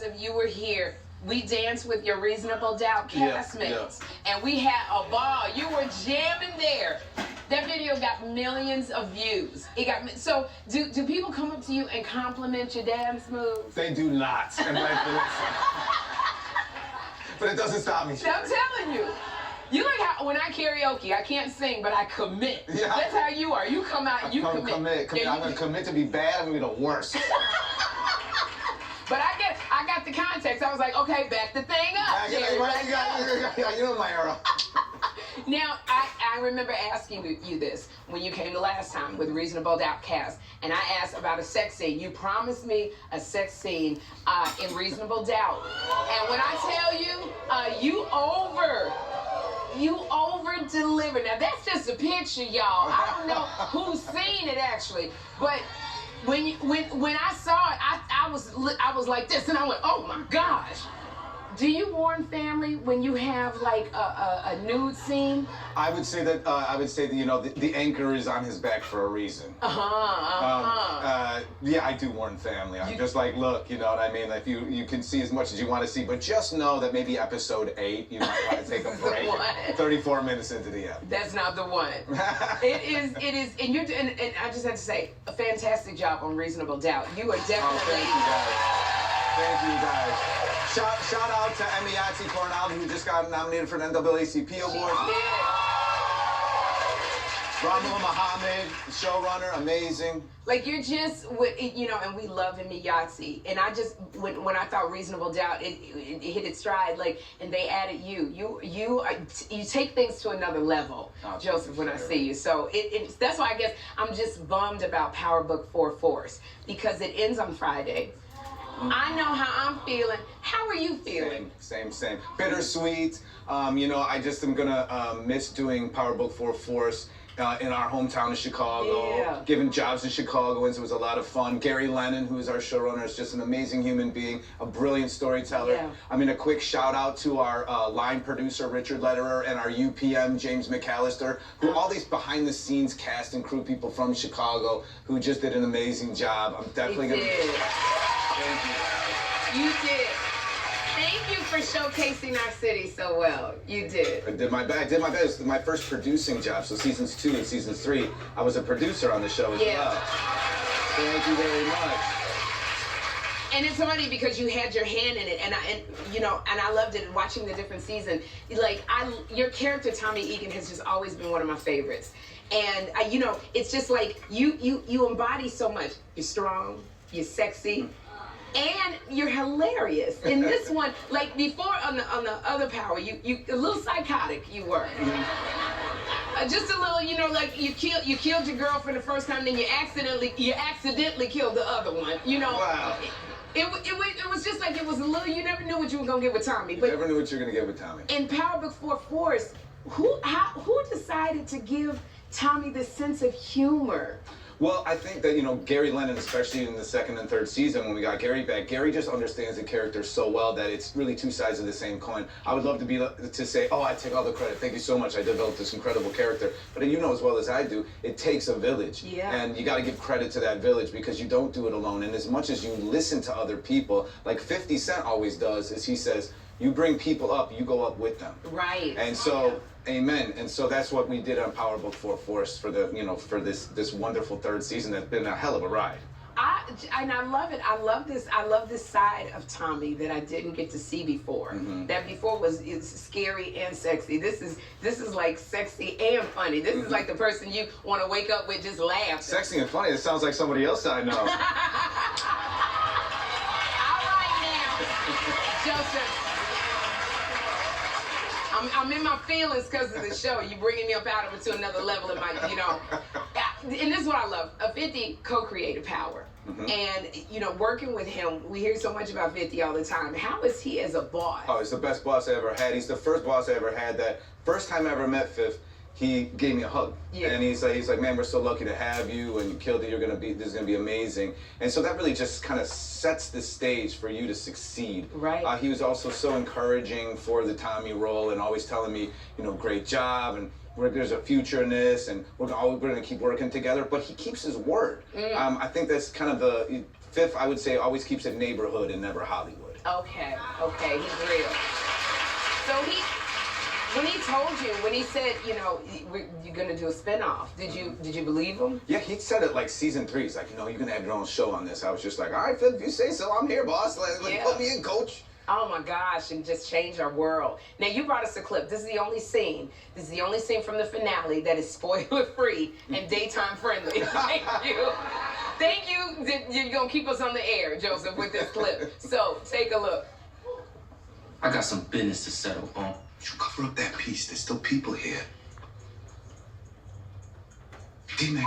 Joseph, you were here. We danced with your Reasonable Doubt castmates, and we had a ball. You were jamming there. That video got millions of views. It got so. Do people come up to you and compliment your dance moves? They do not. But it doesn't stop me. I'm telling you. You like how when I karaoke, I can't sing, but I commit. Yeah. That's how you are. You come out, you commit. I'm gonna commit to be bad. I'm gonna be the worst. But I got the context. I was like, okay, back the thing up. You know my era. Now, I remember asking you this when you came the last time with Reasonable Doubt cast, and I asked about a sex scene. You promised me a sex scene in Reasonable Doubt. And when I tell you, you over-delivered. Now, that's just a picture, y'all. I don't know who's seen it, actually. But when I saw it, I was like this, and I went, oh, my gosh. Do you warn family when you have like a nude scene? I would say that you know the anchor is on his back for a reason. Yeah, I do warn family. I'm just like, look, you know what I mean. If you can see as much as you want to see, but just know that maybe episode 8 you might want to take a break. 34 minutes into the episode. That's not the one. It is, and you're and I just have to say, a fantastic job on Reasonable Doubt. You are definitely. Thank you guys. Shout out to Emmy Cornell, who just got nominated for an NAACP award. Ramala Muhammad, showrunner, amazing. Like you're just, you know, and we love Emmy Yahtzee. And I just, when I thought Reasonable Doubt, it hit its stride. Like, and they added you take things to another level, Joseph. When I see you, so that's why I guess I'm just bummed about Power Book 4 Force because it ends on Friday. I know how I'm feeling. How are you feeling? Same. Bittersweet. You know, I just am gonna miss doing Power Book 4 Force in our hometown of Chicago, giving jobs in Chicagoans. It was a lot of fun. Gary Lennon, who is our showrunner, is just an amazing human being, a brilliant storyteller. Yeah. I mean, a quick shout out to our line producer, Richard Lederer, and our UPM, James McAllister, who all these behind the scenes cast and crew people from Chicago who just did an amazing job. I'm definitely gonna. Thank you. You did. Thank you for showcasing our city so well. You did. I did my best. It was my first producing job. So seasons 2 and seasons 3, I was a producer on the show as well. Thank you very much. And it's funny because you had your hand in it, and I loved it. Watching the different seasons, like your character Tommie Egan has just always been one of my favorites. And you know, it's just like you embody so much. You're strong. You're sexy. And you're hilarious. In this one, like before on the other Power, you a little psychotic you were. Just a little, you know, like you killed your girlfriend the first time, then you accidentally killed the other one. You know. Wow. It was just like it was a little. You never knew what you were gonna get with Tommie. You never knew what you were gonna get with Tommie. In Power Book 4 Force, who decided to give Tommie this sense of humor? Well, I think that, you know, Gary Lennon, especially in the 2nd and 3rd season when we got Gary back, Gary just understands the character so well that it's really two sides of the same coin. I would love to say, oh, I take all the credit. Thank you so much. I developed this incredible character. But you know as well as I do, it takes a village. Yeah. And you got to give credit to that village because you don't do it alone. And as much as you listen to other people, like 50 Cent always does, is he says, you bring people up, you go up with them. Right. And so, amen. And so that's what we did on Power Book 4 Force for the, you know, for this wonderful 3rd season that's been a hell of a ride. And I love it. I love this side of Tommie that I didn't get to see before. That before was scary and sexy. This is like sexy and funny. This is like the person you want to wake up with just laughing. Sexy and funny. It sounds like somebody else I know. All right now, Joseph. I'm in my feelings because of the show. You bringing me up out of it to another level of my, you know. And this is what I love. 50 co-created Power. And, you know, working with him, we hear so much about 50 all the time. How is he as a boss? Oh, he's the best boss I ever had. He's the first boss I ever had that first time I ever met Fifth, he gave me a hug. And he's like, man, we're so lucky to have you, and you killed it. This is gonna be amazing. And so that really just kind of sets the stage for you to succeed. Right. He was also so encouraging for the Tommie role and always telling me, you know, great job, and there's a future in this, and we're gonna keep working together. But he keeps his word. I think that's kind of the Fifth, I would say, always keeps it neighborhood and never Hollywood. Okay, okay, he's real. So when he told you, when he said, you're gonna do a spinoff, did you believe him? Yeah, he said it like season 3. He's like, you're gonna have your own show on this. I was just like, all right, Phil, if you say so, I'm here, boss. Like, put me in, coach. Oh my gosh, and just change our world. Now you brought us a clip. This is the only scene. This is the only scene from the finale that is spoiler-free and daytime friendly. Thank you. Thank you. You're gonna keep us on the air, Joseph, with this clip. So take a look. I got some business to settle, Bump. You cover up that piece. There's still people here. D-Mac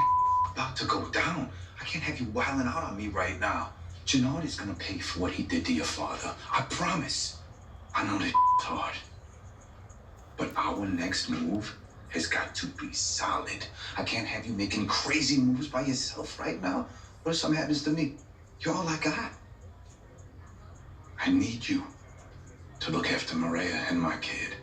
about to go down. I can't have you wilding out on me right now. Jannard is gonna pay for what he did to your father. I promise. I know this hard. But our next move has got to be solid. I can't have you making crazy moves by yourself right now. What if something happens to me? You're all I got. I need you to look after Maria and my kid.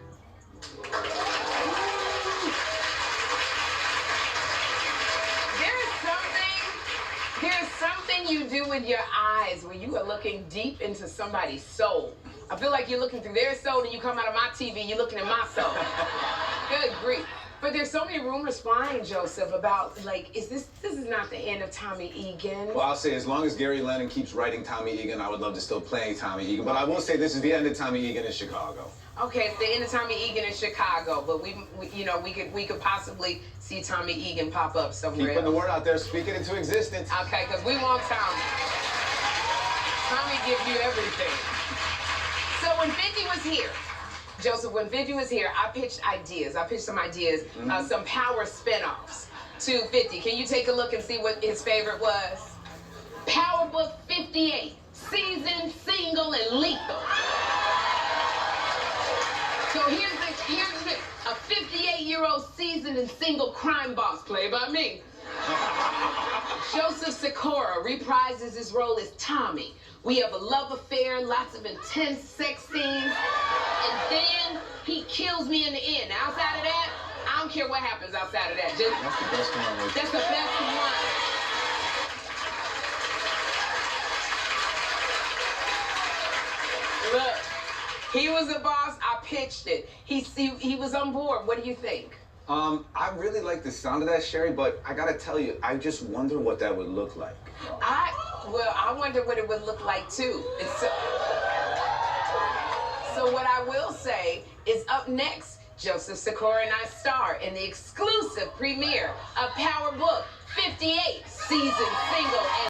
There's something you do with your eyes when you are looking deep into somebody's soul. I feel like you're looking through their soul and you come out of my TV, you're looking at my soul. Good grief. But there's so many rumors flying, Joseph, about, like, this is not the end of Tommie Egan. Well, I'll say as long as Gary Lennon keeps writing Tommie Egan, I would love to still play Tommie Egan. But I will say this is the end of Tommie Egan in Chicago. Okay, it's the end of Tommie Egan in Chicago, but we could possibly see Tommie Egan pop up somewhere. Keeping the word out there, speak it into existence. Okay, because we want Tommie. Tommie gives you everything. So when 50 was here, Joseph, when 50 was here, I pitched ideas. I pitched some ideas, some power spinoffs to 50. Can you take a look and see what his favorite was? Power Book 58, seasoned, single, and lethal. So here's a 58-year-old seasoned and single crime boss, played by me. Joseph Sikora reprises his role as Tommie. We have a love affair, lots of intense sex scenes, and then he kills me in the end. Now, outside of that, I don't care what happens outside of that. That's the best one. That's the best one. Look. He was the boss. I pitched it. He was on board. What do you think? I really like the sound of that, Sherry, but I gotta tell you, I just wonder what that would look like. I wonder what it would look like too. So what I will say is up next, Joseph Sikora and I star in the exclusive premiere of Power Book 58, season single and